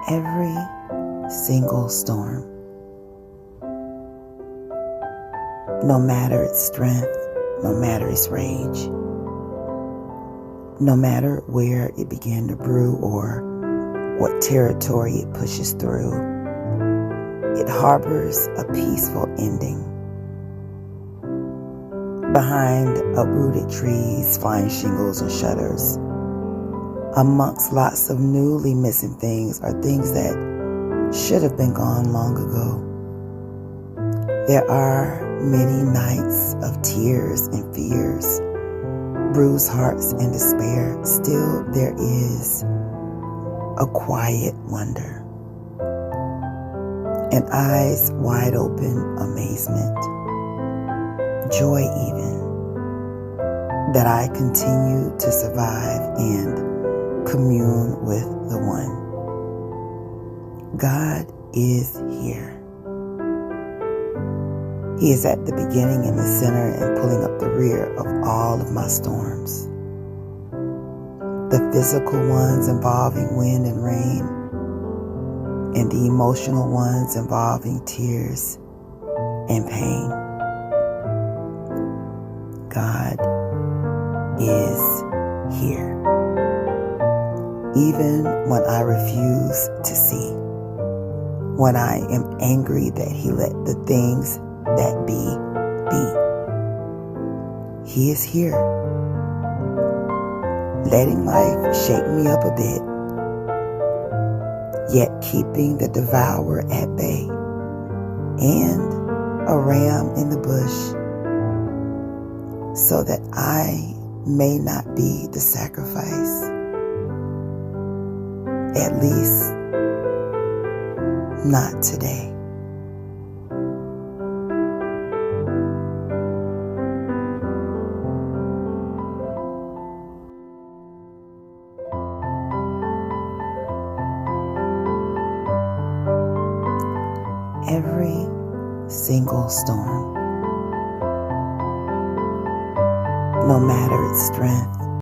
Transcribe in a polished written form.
every single storm, no matter its strength, no matter its rage, no matter where it began to brew or what territory it pushes through, it harbors a peaceful ending. Behind uprooted trees, flying shingles and shutters, amongst lots of newly missing things are things that should have been gone long ago. There are many nights of tears and fears, bruised hearts and despair. Still there is a quiet wonder, and eyes wide open amazement, joy even, that I continue to survive and commune with the One. God is here. He is at the beginning and the center and pulling up the rear of all of my storms. The physical ones involving wind and rain, and the emotional ones involving tears and pain. God is here. Even when I refuse to see, when I am angry that He let the things that be, He is here, letting life shake me up a bit, yet keeping the devourer at bay, and a ram in the bush, so that I may not be the sacrifice, at least not today. Every single storm, no matter its strength,